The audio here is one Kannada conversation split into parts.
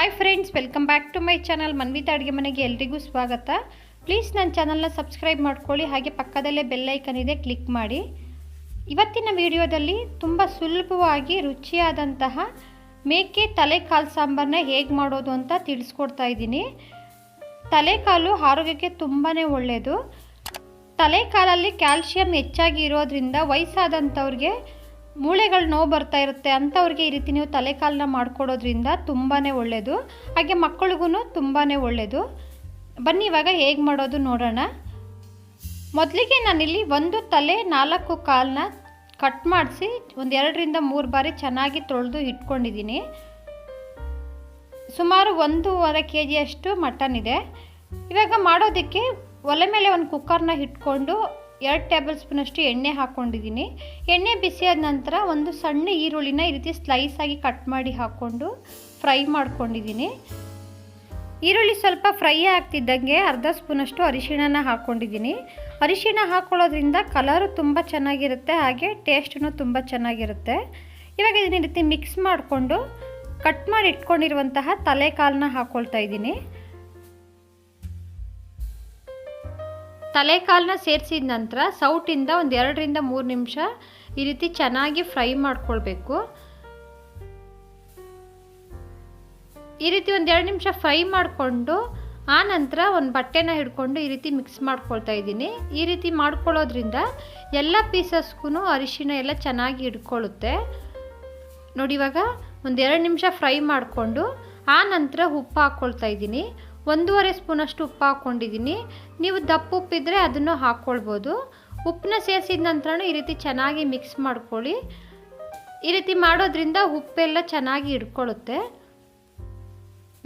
Hi friends, welcome back to my channel Manvita ಅಡುಗೆ ಮನೆಗೆ ಎಲ್ರಿಗೂ ಸ್ವಾಗತ. ಪ್ಲೀಸ್ ನನ್ನ ಚಾನಲ್ನ ಸಬ್ಸ್ಕ್ರೈಬ್ ಮಾಡ್ಕೊಳ್ಳಿ, ಹಾಗೆ ಪಕ್ಕದಲ್ಲೇ ಬೆಲ್ ಐಕನ್ ಇದೆ, ಕ್ಲಿಕ್ ಮಾಡಿ. ಇವತ್ತಿನ ವಿಡಿಯೋದಲ್ಲಿ ತುಂಬ ಸುಲಭವಾಗಿ ರುಚಿಯಾದಂತಹ ಮೇಕೆ ತಲೆಕಾಲು ಸಾಂಬಾರನ್ನ ಹೇಗೆ ಮಾಡೋದು ಅಂತ ತಿಳಿಸ್ಕೊಡ್ತಾ ಇದ್ದೀನಿ. ತಲೆಕಾಲು ಆರೋಗ್ಯಕ್ಕೆ ತುಂಬಾ ಒಳ್ಳೆಯದು. ತಲೆಕಾಲಲ್ಲಿ ಕ್ಯಾಲ್ಶಿಯಂ ಹೆಚ್ಚಾಗಿ ಇರೋದ್ರಿಂದ ವಯಸ್ಸಾದಂಥವ್ರಿಗೆ ಮೂಳೆಗಳು ನೋವು ಬರ್ತಾ ಇರುತ್ತೆ, ಅಂಥವ್ರಿಗೆ ಈ ರೀತಿ ನೀವು ತಲೆಕಾಲನ್ನ ಮಾಡಿಕೊಡೋದ್ರಿಂದ ತುಂಬಾ ಒಳ್ಳೆಯದು. ಹಾಗೆ ಮಕ್ಕಳಿಗೂ ತುಂಬಾ ಒಳ್ಳೆಯದು. ಬನ್ನಿ ಇವಾಗ ಹೇಗೆ ಮಾಡೋದು ನೋಡೋಣ. ಮೊದಲಿಗೆ ನಾನಿಲ್ಲಿ ಒಂದು ತಲೆ 4 ಕಾಲನ್ನ ಕಟ್ ಮಾಡಿಸಿ ಒಂದು 2ರಿಂದ 3 ಬಾರಿ ಚೆನ್ನಾಗಿ ತೊಳೆದು ಇಟ್ಕೊಂಡಿದ್ದೀನಿ. ಸುಮಾರು 1.5 kg ಮಟನ್ ಇದೆ. ಇವಾಗ ಮಾಡೋದಕ್ಕೆ ಒಲೆ ಮೇಲೆ ಒಂದು ಕುಕ್ಕರ್ನ ಇಟ್ಕೊಂಡು 2 ಟೇಬಲ್ ಸ್ಪೂನಷ್ಟು ಎಣ್ಣೆ ಹಾಕ್ಕೊಂಡಿದ್ದೀನಿ. ಎಣ್ಣೆ ಬಿಸಿಯಾದ ನಂತರ ಒಂದು ಸಣ್ಣ ಈರುಳ್ಳಿನ ಈ ರೀತಿ ಸ್ಲೈಸ್ ಆಗಿ ಕಟ್ ಮಾಡಿ ಹಾಕ್ಕೊಂಡು ಫ್ರೈ ಮಾಡ್ಕೊಂಡಿದ್ದೀನಿ. ಈರುಳ್ಳಿ ಸ್ವಲ್ಪ ಫ್ರೈ ಆಗ್ತಿದ್ದಂಗೆ ಅರ್ಧ ಸ್ಪೂನಷ್ಟು ಅರಿಶಿಣನ ಹಾಕ್ಕೊಂಡಿದ್ದೀನಿ. ಅರಿಶಿಣ ಹಾಕ್ಕೊಳ್ಳೋದ್ರಿಂದ ಕಲರು ತುಂಬ ಚೆನ್ನಾಗಿರುತ್ತೆ, ಹಾಗೆ ಟೇಸ್ಟೂ ತುಂಬ ಚೆನ್ನಾಗಿರುತ್ತೆ. ಇವಾಗ ಇದನ್ನ ಈ ರೀತಿ ಮಿಕ್ಸ್ ಮಾಡಿಕೊಂಡು ಕಟ್ ಮಾಡಿ ಇಟ್ಕೊಂಡಿರುವಂತಹ ತಲೆಕಾಲನ್ನ ಹಾಕ್ಕೊಳ್ತಾ ಇದ್ದೀನಿ. ತಲೆಕಾಲನ್ನ ಸೇರಿಸಿದ ನಂತರ ಸೌಟಿಂದ ಒಂದು 2ರಿಂದ 3 ನಿಮಿಷ ಈ ರೀತಿ ಚೆನ್ನಾಗಿ ಫ್ರೈ ಮಾಡ್ಕೊಳ್ಬೇಕು. ಈ ರೀತಿ ಒಂದು 2 ನಿಮಿಷ ಫ್ರೈ ಮಾಡಿಕೊಂಡು ಆ ನಂತರ ಒಂದು ಬಟ್ಟೆನ ಹಿಡ್ಕೊಂಡು ಈ ರೀತಿ ಮಿಕ್ಸ್ ಮಾಡ್ಕೊಳ್ತಾ ಇದ್ದೀನಿ. ಈ ರೀತಿ ಮಾಡ್ಕೊಳ್ಳೋದ್ರಿಂದ ಎಲ್ಲ ಪೀಸಸ್ಗೂ ಅರಿಶಿಣ ಎಲ್ಲ ಚೆನ್ನಾಗಿ ಹಿಡ್ಕೊಳ್ಳುತ್ತೆ. ನೋಡಿ, ಇವಾಗ ಒಂದು 2 ನಿಮಿಷ ಫ್ರೈ ಮಾಡಿಕೊಂಡು ಆ ನಂತರ ಉಪ್ಪು ಹಾಕ್ಕೊಳ್ತಾ ಇದ್ದೀನಿ. 1.5 ಸ್ಪೂನಷ್ಟು ಉಪ್ಪು ಹಾಕ್ಕೊಂಡಿದ್ದೀನಿ. ನೀವು ದಪ್ಪ ಉಪ್ಪಿದ್ರೆ ಅದನ್ನು ಹಾಕ್ಕೊಳ್ಬೋದು. ಉಪ್ಪನ್ನ ಸೇರಿಸಿದ ನಂತರ ಈ ರೀತಿ ಚೆನ್ನಾಗಿ ಮಿಕ್ಸ್ ಮಾಡ್ಕೊಳ್ಳಿ. ಈ ರೀತಿ ಮಾಡೋದ್ರಿಂದ ಉಪ್ಪೆಲ್ಲ ಚೆನ್ನಾಗಿ ಹಿಡ್ಕೊಳ್ಳುತ್ತೆ.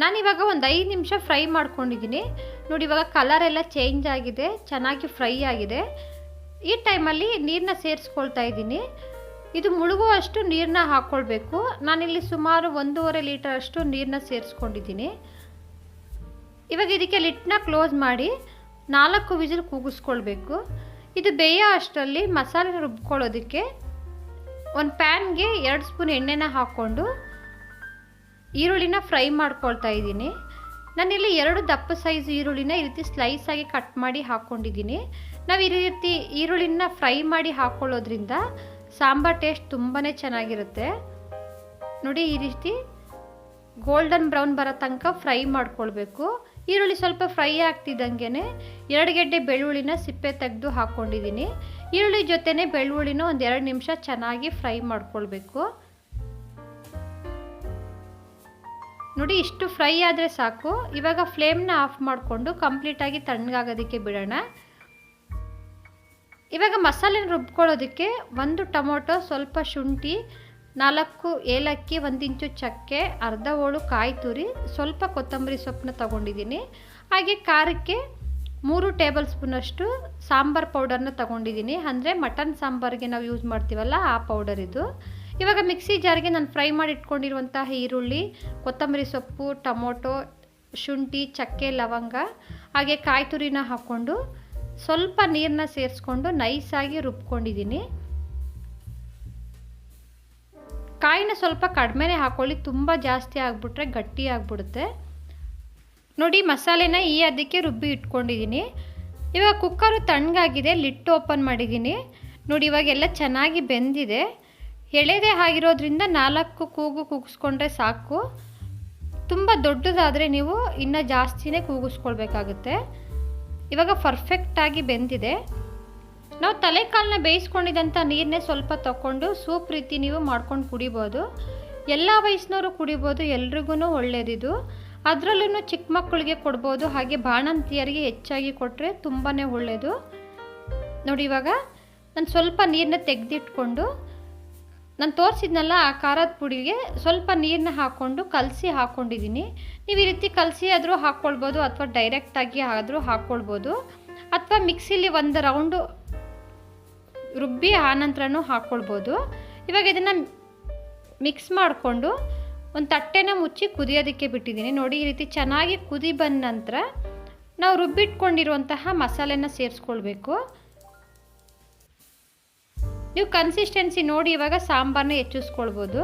ನಾನಿವಾಗ ಒಂದು 5 ನಿಮಿಷ ಫ್ರೈ ಮಾಡ್ಕೊಂಡಿದ್ದೀನಿ. ನೋಡಿ, ಇವಾಗ ಕಲರ್ ಎಲ್ಲ ಚೇಂಜ್ ಆಗಿದೆ, ಚೆನ್ನಾಗಿ ಫ್ರೈ ಆಗಿದೆ. ಈ ಟೈಮಲ್ಲಿ ನೀರನ್ನ ಸೇರಿಸ್ಕೊಳ್ತಾ ಇದ್ದೀನಿ. ಇದು ಮುಳುಗುವಷ್ಟು ನೀರನ್ನ ಹಾಕ್ಕೊಳ್ಬೇಕು. ನಾನಿಲ್ಲಿ ಸುಮಾರು 1.5 ಲೀಟರ್ ನೀರನ್ನ ಸೇರಿಸ್ಕೊಂಡಿದ್ದೀನಿ. ಇವಾಗ ಇದಕ್ಕೆ ಲಿಡ್ನ ಕ್ಲೋಸ್ ಮಾಡಿ 4 ವಿಸಿಲ್ ಕೂಗಿಸ್ಕೊಳ್ಬೇಕು. ಇದು ಬೇಯೋ ಅಷ್ಟರಲ್ಲಿ ಮಸಾಲೆ ರುಬ್ಕೊಳ್ಳೋದಕ್ಕೆ ಒಂದು ಪ್ಯಾನ್ಗೆ 2 ಸ್ಪೂನ್ ಎಣ್ಣೆನ ಹಾಕ್ಕೊಂಡು ಈರುಳ್ಳಿನ ಫ್ರೈ ಮಾಡ್ಕೊಳ್ತಾ ಇದ್ದೀನಿ. ನಾನಿಲ್ಲಿ 2 ದಪ್ಪ ಸೈಜ್ ಈರುಳ್ಳಿನ ಈ ರೀತಿ ಸ್ಲೈಸ್ ಆಗಿ ಕಟ್ ಮಾಡಿ ಹಾಕ್ಕೊಂಡಿದ್ದೀನಿ. ನಾವು ಈ ರೀತಿ ಈರುಳ್ಳಿನ ಫ್ರೈ ಮಾಡಿ ಹಾಕ್ಕೊಳ್ಳೋದ್ರಿಂದ ಸಾಂಬಾರ್ ಟೇಸ್ಟ್ ತುಂಬಾ ಚೆನ್ನಾಗಿರುತ್ತೆ. ನೋಡಿ, ಈ ರೀತಿ ಗೋಲ್ಡನ್ ಬ್ರೌನ್ ಬರೋ ತನಕ ಫ್ರೈ ಮಾಡ್ಕೊಳ್ಬೇಕು. ಈರುಳ್ಳಿ ಸ್ವಲ್ಪ ಫ್ರೈ ಆಗ್ತಿದ್ದಂಗೆ 2 ಗೆಡ್ಡೆ ಬೆಳ್ಳುಳ್ಳಿನ ಸಿಪ್ಪೆ ತೆಗೆದು ಹಾಕ್ಕೊಂಡಿದ್ದೀನಿ. ಈರುಳ್ಳಿ ಜೊತೆನೇ ಬೆಳ್ಳುಳ್ಳಿನ ಒಂದು 2 ನಿಮಿಷ ಚೆನ್ನಾಗಿ ಫ್ರೈ ಮಾಡ್ಕೊಳ್ಬೇಕು. ನೋಡಿ, ಇಷ್ಟು ಫ್ರೈ ಆದರೆ ಸಾಕು. ಇವಾಗ ಫ್ಲೇಮ್ನ ಆಫ್ ಮಾಡಿಕೊಂಡು ಕಂಪ್ಲೀಟಾಗಿ ತಣ್ಣಗಾಗೋದಕ್ಕೆ ಬಿಡೋಣ. ಇವಾಗ ಮಸಾಲೆ ರುಬ್ಕೊಳ್ಳೋದಕ್ಕೆ 1 ಟೊಮೊಟೊ, ಸ್ವಲ್ಪ ಶುಂಠಿ, 4 ಏಲಕ್ಕಿ, 1 ಇಂಚು ಚಕ್ಕೆ, ಅರ್ಧ ಹೋಳು ಕಾಯಿ ತುರಿ, ಸ್ವಲ್ಪ ಕೊತ್ತಂಬರಿ ಸೊಪ್ಪನ್ನ ತಗೊಂಡಿದ್ದೀನಿ. ಹಾಗೆ ಖಾರಕ್ಕೆ 3 ಟೇಬಲ್ ಸ್ಪೂನಷ್ಟು ಸಾಂಬಾರ್ ಪೌಡರ್ನ ತಗೊಂಡಿದ್ದೀನಿ. ಅಂದರೆ ಮಟನ್ ಸಾಂಬಾರಿಗೆ ನಾವು ಯೂಸ್ ಮಾಡ್ತೀವಲ್ಲ ಆ ಪೌಡರ್ ಇದು. ಇವಾಗ ಮಿಕ್ಸಿ ಜಾರ್ಗೆ ನಾನು ಫ್ರೈ ಮಾಡಿ ಇಟ್ಕೊಂಡಿರುವಂತಹ ಈರುಳ್ಳಿ, ಕೊತ್ತಂಬರಿ ಸೊಪ್ಪು, ಟೊಮೊಟೊ, ಶುಂಠಿ, ಚಕ್ಕೆ, ಲವಂಗ ಹಾಗೆ ಕಾಯಿ ತುರಿನ ಹಾಕ್ಕೊಂಡು ಸ್ವಲ್ಪ ನೀರನ್ನ ಸೇರಿಸ್ಕೊಂಡು ನೈಸಾಗಿ ರುಬ್ಕೊಂಡಿದ್ದೀನಿ. ಕಾಯಿನ ಸ್ವಲ್ಪ ಕಡಿಮೆನೇ ಹಾಕ್ಕೊಳ್ಳಿ, ತುಂಬ ಜಾಸ್ತಿ ಆಗಿಬಿಟ್ರೆ ಗಟ್ಟಿ ಆಗಿಬಿಡುತ್ತೆ. ನೋಡಿ, ಮಸಾಲೆನ ಈ ಅದಕ್ಕೆ ರುಬ್ಬಿ ಇಟ್ಕೊಂಡಿದ್ದೀನಿ. ಇವಾಗ ಕುಕ್ಕರು ತಣ್ಣಗಾಗಿದೆ, ಲಿಡ್ ಓಪನ್ ಮಾಡಿದ್ದೀನಿ. ನೋಡಿ, ಇವಾಗೆಲ್ಲ ಚೆನ್ನಾಗಿ ಬೆಂದಿದೆ. ಎಳೆದೇ ಆಗಿರೋದ್ರಿಂದ 4 ಕೂಗು ಕೂಗಿಸ್ಕೊಂಡ್ರೆ ಸಾಕು. ತುಂಬ ದೊಡ್ಡದಾದರೆ ನೀವು ಇನ್ನೂ ಜಾಸ್ತಿನೇ ಕೂಗಿಸ್ಕೊಳ್ಬೇಕಾಗುತ್ತೆ. ಇವಾಗ ಪರ್ಫೆಕ್ಟಾಗಿ ಬೆಂದಿದೆ. ನಾವು ತಲೆಕಾಲನ್ನ ಬೇಯಿಸ್ಕೊಂಡಿದ್ದಂಥ ನೀರನ್ನೇ ಸ್ವಲ್ಪ ತಗೊಂಡು ಸೂಪ್ ರೀತಿ ನೀವು ಮಾಡ್ಕೊಂಡು ಕುಡಿಬೋದು. ಎಲ್ಲ ವಯಸ್ಸಿನವರು ಕುಡಿಬೋದು, ಎಲ್ರಿಗೂ ಒಳ್ಳೆಯದಿದು. ಅದರಲ್ಲೂ ಚಿಕ್ಕ ಮಕ್ಕಳಿಗೆ ಕೊಡ್ಬೋದು, ಹಾಗೆ ಬಾಣಂತಿಯರಿಗೆ ಹೆಚ್ಚಾಗಿ ಕೊಟ್ಟರೆ ತುಂಬಾ ಒಳ್ಳೆಯದು. ನೋಡಿ, ಇವಾಗ ನಾನು ಸ್ವಲ್ಪ ನೀರನ್ನ ತೆಗೆದಿಟ್ಕೊಂಡು ನಾನು ತೋರಿಸಿದ್ನಲ್ಲ ಆ ಖಾರದ ಪುಡಿಗೆ ಸ್ವಲ್ಪ ನೀರನ್ನ ಹಾಕ್ಕೊಂಡು ಕಲಸಿ ಹಾಕ್ಕೊಂಡಿದ್ದೀನಿ. ನೀವು ಈ ರೀತಿ ಕಲಸಿ ಆದರೂ ಹಾಕ್ಕೊಳ್ಬೋದು, ಅಥವಾ ಡೈರೆಕ್ಟಾಗಿ ಆದರೂ ಹಾಕ್ಕೊಳ್ಬೋದು, ಅಥವಾ ಮಿಕ್ಸಿಲಿ ಒಂದು ರೌಂಡು ರುಬ್ಬಿ ಆನಂತರನೂ ಹಾಕ್ಕೊಳ್ಬೋದು. ಇವಾಗ ಇದನ್ನು ಮಿಕ್ಸ್ ಮಾಡಿಕೊಂಡು ಒಂದು ತಟ್ಟೆನ ಮುಚ್ಚಿ ಕುದಿಯೋದಕ್ಕೆ ಬಿಟ್ಟಿದ್ದೀನಿ. ನೋಡಿ, ಈ ರೀತಿ ಚೆನ್ನಾಗಿ ಕುದಿ ಬಂದ ನಂತರ ನಾವು ರುಬ್ಬಿಟ್ಕೊಂಡಿರುವಂತಹ ಮಸಾಲೆನ ಸೇರಿಸ್ಕೊಳ್ಬೇಕು. ನೀವು ಕನ್ಸಿಸ್ಟೆನ್ಸಿ ನೋಡಿ ಇವಾಗ ಸಾಂಬಾರನ್ನ ಹೆಚ್ಚಿಸ್ಕೊಳ್ಬೋದು.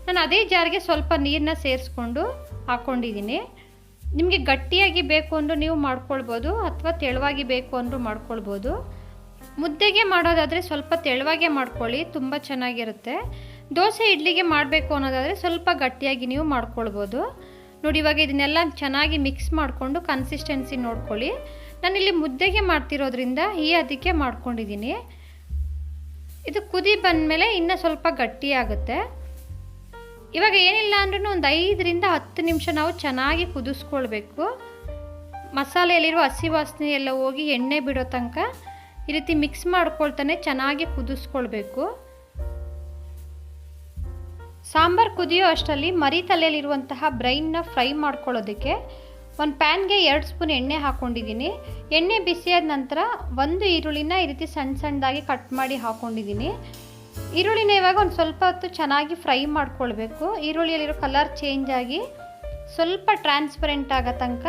ನಾನು ಅದೇ ಜಾರಿಗೆ ಸ್ವಲ್ಪ ನೀರನ್ನ ಸೇರಿಸ್ಕೊಂಡು ಹಾಕ್ಕೊಂಡಿದ್ದೀನಿ. ನಿಮಗೆ ಗಟ್ಟಿಯಾಗಿ ಬೇಕು ಅಂದರೂ ನೀವು ಮಾಡ್ಕೊಳ್ಬೋದು ಅಥವಾ ತೆಳುವಾಗಿ ಬೇಕು ಅಂದರೂ ಮಾಡ್ಕೊಳ್ಬೋದು. ಮುದ್ದೆಗೆ ಮಾಡೋದಾದರೆ ಸ್ವಲ್ಪ ತೆಳುವಾಗೆ ಮಾಡ್ಕೊಳ್ಳಿ, ತುಂಬ ಚೆನ್ನಾಗಿರುತ್ತೆ. ದೋಸೆ ಇಡ್ಲಿಗೆ ಮಾಡಬೇಕು ಅನ್ನೋದಾದರೆ ಸ್ವಲ್ಪ ಗಟ್ಟಿಯಾಗಿ ನೀವು ಮಾಡ್ಕೊಳ್ಬೋದು. ನೋಡಿ ಇವಾಗ ಇದನ್ನೆಲ್ಲ ಚೆನ್ನಾಗಿ ಮಿಕ್ಸ್ ಮಾಡಿಕೊಂಡು ಕನ್ಸಿಸ್ಟೆನ್ಸಿ ನೋಡ್ಕೊಳ್ಳಿ. ನಾನಿಲ್ಲಿ ಮುದ್ದೆಗೆ ಮಾಡ್ತಿರೋದ್ರಿಂದ ಈ ಅದಕ್ಕೆ ಮಾಡ್ಕೊಂಡಿದ್ದೀನಿ. ಇದು ಕುದಿ ಬಂದಮೇಲೆ ಇನ್ನೂ ಸ್ವಲ್ಪ ಗಟ್ಟಿಯಾಗುತ್ತೆ. ಇವಾಗ ಏನಿಲ್ಲ ಅಂದ್ರೂ ಒಂದು 5 ರಿಂದ 10 ನಿಮಿಷ ನಾವು ಚೆನ್ನಾಗಿ ಕುದಿಸ್ಕೊಳ್ಬೇಕು. ಮಸಾಲೆಯಲ್ಲಿರೋ ಹಸಿ ವಾಸನೆ ಎಲ್ಲ ಹೋಗಿ ಎಣ್ಣೆ ಬಿಡೋ ತನಕ ಈ ರೀತಿ ಮಿಕ್ಸ್ ಮಾಡ್ಕೊಳ್ತಾನೆ ಚೆನ್ನಾಗಿ ಕುದಿಸ್ಕೊಳ್ಬೇಕು. ಸಾಂಬಾರು ಕುದಿಯೋ ಅಷ್ಟರಲ್ಲಿ ಮರಿ ತಲೆಯಲ್ಲಿರುವಂತಹ ಬ್ರೈನ್ನ ಫ್ರೈ ಮಾಡ್ಕೊಳ್ಳೋದಕ್ಕೆ ಒಂದು ಪ್ಯಾನ್ಗೆ 2 ಸ್ಪೂನ್ ಎಣ್ಣೆ ಹಾಕ್ಕೊಂಡಿದ್ದೀನಿ. ಎಣ್ಣೆ ಬಿಸಿಯಾದ ನಂತರ ಒಂದು ಈರುಳ್ಳಿನ ಈ ರೀತಿ ಸಣ್ಣ ಸಣ್ಣದಾಗಿ ಕಟ್ ಮಾಡಿ ಹಾಕ್ಕೊಂಡಿದ್ದೀನಿ. ಈರುಳ್ಳಿನ ಇವಾಗ ಒಂದು ಸ್ವಲ್ಪ ಹೊತ್ತು ಚೆನ್ನಾಗಿ ಫ್ರೈ ಮಾಡ್ಕೊಳ್ಬೇಕು. ಈರುಳ್ಳಿಯಲ್ಲಿರೋ ಕಲರ್ ಚೇಂಜ್ ಆಗಿ ಸ್ವಲ್ಪ ಟ್ರಾನ್ಸ್ಪರೆಂಟ್ ಆಗೋ ತನಕ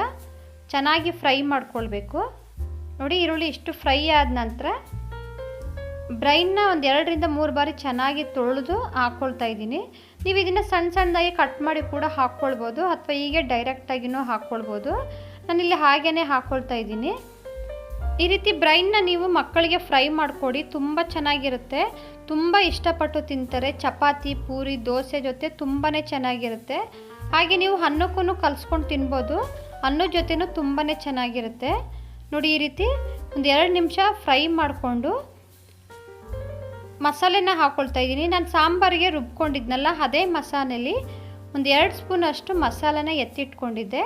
ಚೆನ್ನಾಗಿ ಫ್ರೈ ಮಾಡ್ಕೊಳ್ಬೇಕು. ನೋಡಿ ಈರುಳ್ಳಿ ಇಷ್ಟು ಫ್ರೈ ಆದ ನಂತರ ಬ್ರೈನ್ನ ಒಂದು 2 ರಿಂದ 3 ಬಾರಿ ಚೆನ್ನಾಗಿ ತೊಳೆದು ಹಾಕ್ಕೊಳ್ತಾ ಇದ್ದೀನಿ. ನೀವು ಇದನ್ನು ಸಣ್ಣ ಸಣ್ಣದಾಗಿ ಕಟ್ ಮಾಡಿ ಕೂಡ ಹಾಕ್ಕೊಳ್ಬೋದು ಅಥವಾ ಹೀಗೆ ಡೈರೆಕ್ಟಾಗಿನೂ ಹಾಕ್ಕೊಳ್ಬೋದು. ನಾನಿಲ್ಲಿ ಹಾಗೇ ಹಾಕ್ಕೊಳ್ತಾ ಇದ್ದೀನಿ. ಈ ರೀತಿ ಬ್ರೈನ್ನ ನೀವು ಮಕ್ಕಳಿಗೆ ಫ್ರೈ ಮಾಡಿಕೊಡಿ, ತುಂಬ ಚೆನ್ನಾಗಿರುತ್ತೆ. ತುಂಬ ಇಷ್ಟಪಟ್ಟು ತಿಂತಾರೆ. ಚಪಾತಿ, ಪೂರಿ, ದೋಸೆ ಜೊತೆ ತುಂಬಾ ಚೆನ್ನಾಗಿರುತ್ತೆ. ಹಾಗೆ ನೀವು ಅನ್ನಕ್ಕೂ ಕಲಿಸ್ಕೊಂಡು ತಿನ್ಬೋದು. ಅನ್ನದ ಜೊತೆನೂ ತುಂಬಾ ಚೆನ್ನಾಗಿರುತ್ತೆ. ನೋಡಿ ಈ ರೀತಿ ಒಂದು 2 ನಿಮಿಷ ಫ್ರೈ ಮಾಡಿಕೊಂಡು ಮಸಾಲೆನ ಹಾಕ್ಕೊಳ್ತಾ ಇದ್ದೀನಿ. ನಾನು ಸಾಂಬಾರಿಗೆ ರುಬ್ಕೊಂಡಿದ್ನಲ್ಲ ಅದೇ ಮಸಾಲೆಯಲ್ಲಿ ಒಂದು 2 ಸ್ಪೂನ್ ಅಷ್ಟು ಮಸಾಲೆನ ಎತ್ತಿಟ್ಕೊಂಡಿದ್ದೆ,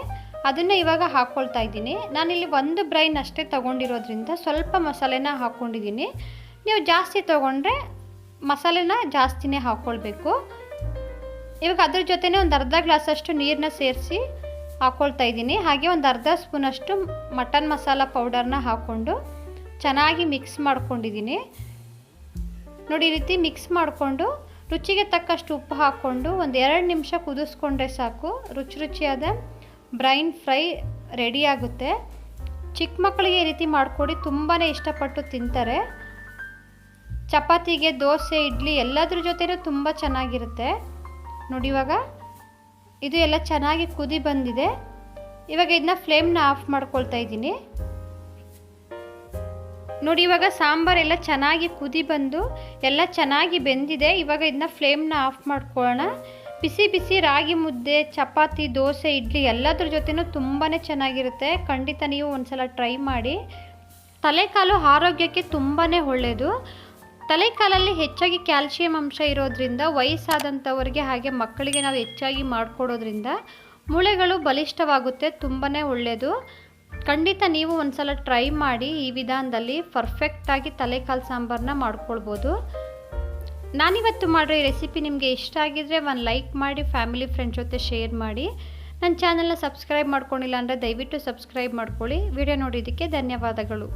ಅದನ್ನು ಇವಾಗ ಹಾಕ್ಕೊಳ್ತಾ ಇದ್ದೀನಿ. ನಾನಿಲ್ಲಿ ಒಂದು ಬ್ರೈನ್ ಅಷ್ಟೇ ತೊಗೊಂಡಿರೋದ್ರಿಂದ ಸ್ವಲ್ಪ ಮಸಾಲೆನ ಹಾಕ್ಕೊಂಡಿದ್ದೀನಿ. ನೀವು ಜಾಸ್ತಿ ತೊಗೊಂಡ್ರೆ ಮಸಾಲೆನ ಜಾಸ್ತಿನೇ ಹಾಕ್ಕೊಳ್ಬೇಕು. ಇವಾಗ ಅದ್ರ ಜೊತೆನೇ ಒಂದು ಅರ್ಧ ಗ್ಲಾಸಷ್ಟು ನೀರನ್ನ ಸೇರಿಸಿ ಹಾಕ್ಕೊಳ್ತಾ ಇದ್ದೀನಿ. ಹಾಗೆ ಒಂದು ಅರ್ಧ ಸ್ಪೂನಷ್ಟು ಮಟನ್ ಮಸಾಲ ಪೌಡರ್ನ ಹಾಕ್ಕೊಂಡು ಚೆನ್ನಾಗಿ ಮಿಕ್ಸ್ ಮಾಡ್ಕೊಂಡಿದ್ದೀನಿ. ನೋಡಿ ಈ ರೀತಿ ಮಿಕ್ಸ್ ಮಾಡಿಕೊಂಡು ರುಚಿಗೆ ತಕ್ಕಷ್ಟು ಉಪ್ಪು ಹಾಕ್ಕೊಂಡು ಒಂದು 2 ನಿಮಿಷ ಕುದಿಸ್ಕೊಂಡ್ರೆ ಸಾಕು. ರುಚಿಯಾದ ಬ್ರೈನ್ ಫ್ರೈ ರೆಡಿ ಆಗುತ್ತೆ. ಚಿಕ್ಕ ಮಕ್ಕಳಿಗೆ ಈ ರೀತಿ ಮಾಡಿಕೊಡಿ, ತುಂಬಾ ಇಷ್ಟಪಟ್ಟು ತಿಂತಾರೆ. ಚಪಾತಿಗೆ, ದೋಸೆ, ಇಡ್ಲಿ ಎಲ್ಲದ್ರ ಜೊತೆನೂ ತುಂಬ ಚೆನ್ನಾಗಿರುತ್ತೆ. ನೋಡಿ ಇವಾಗ ಇದು ಎಲ್ಲ ಚೆನ್ನಾಗಿ ಕುದಿ ಬಂದಿದೆ. ಇವಾಗ ಇದನ್ನ ಫ್ಲೇಮ್ನ ಆಫ್ ಮಾಡ್ಕೊಳ್ತಾ ಇದ್ದೀನಿ. ನೋಡಿ ಇವಾಗ ಸಾಂಬಾರೆಲ್ಲ ಚೆನ್ನಾಗಿ ಕುದಿ ಬಂದು ಎಲ್ಲ ಚೆನ್ನಾಗಿ ಬೆಂದಿದೆ. ಇವಾಗ ಇದನ್ನ ಫ್ಲೇಮ್ನ ಆಫ್ ಮಾಡ್ಕೊಳ್ಳೋಣ. ಬಿಸಿ ಬಿಸಿ ರಾಗಿ ಮುದ್ದೆ, ಚಪಾತಿ, ದೋಸೆ, ಇಡ್ಲಿ ಎಲ್ಲದ್ರ ಜೊತೆನೂ ತುಂಬಾ ಚೆನ್ನಾಗಿರುತ್ತೆ. ಖಂಡಿತ ನೀವು ಒಂದ್ಸಲ ಟ್ರೈ ಮಾಡಿ. ತಲೆಕಾಲು ಆರೋಗ್ಯಕ್ಕೆ ತುಂಬಾ ಒಳ್ಳೆಯದು. ತಲೆಕಾಲಲ್ಲಿ ಹೆಚ್ಚಾಗಿ ಕ್ಯಾಲ್ಸಿಯಂ ಅಂಶ ಇರೋದ್ರಿಂದ ವಯಸ್ಸಾದಂಥವ್ರಿಗೆ ಹಾಗೆ ಮಕ್ಕಳಿಗೆ ನಾವು ಹೆಚ್ಚಾಗಿ ಮಾಡಿಕೊಡೋದ್ರಿಂದ ಮೂಳೆಗಳು ಬಲಿಷ್ಠವಾಗುತ್ತೆ, ತುಂಬಾ ಒಳ್ಳೆಯದು. ಖಂಡಿತ ನೀವು ಒಂದ್ಸಲ ಟ್ರೈ ಮಾಡಿ. ಈ ವಿಧಾನದಲ್ಲಿ ಪರ್ಫೆಕ್ಟಾಗಿ ತಲೆಕಾಲು ಸಾಂಬಾರನ್ನ ಮಾಡ್ಕೊಳ್ಬೋದು. ನಾನಿವತ್ತು ಮಾಡೋ ಈ ರೆಸಿಪಿ ನಿಮಗೆ ಇಷ್ಟ ಆಗಿದ್ರೆ ಒಂದು ಲೈಕ್ ಮಾಡಿ, ಫ್ಯಾಮಿಲಿ ಫ್ರೆಂಡ್ಸ್ ಜೊತೆ ಶೇರ್ ಮಾಡಿ. ನನ್ನ ಚಾನಲ್ನ ಸಬ್ಸ್ಕ್ರೈಬ್ ಮಾಡ್ಕೊಂಡಿಲ್ಲ ಅಂದರೆ ದಯವಿಟ್ಟು ಸಬ್ಸ್ಕ್ರೈಬ್ ಮಾಡ್ಕೊಳ್ಳಿ. ವಿಡಿಯೋ ನೋಡಿದ್ದಕ್ಕೆ ಧನ್ಯವಾದಗಳು.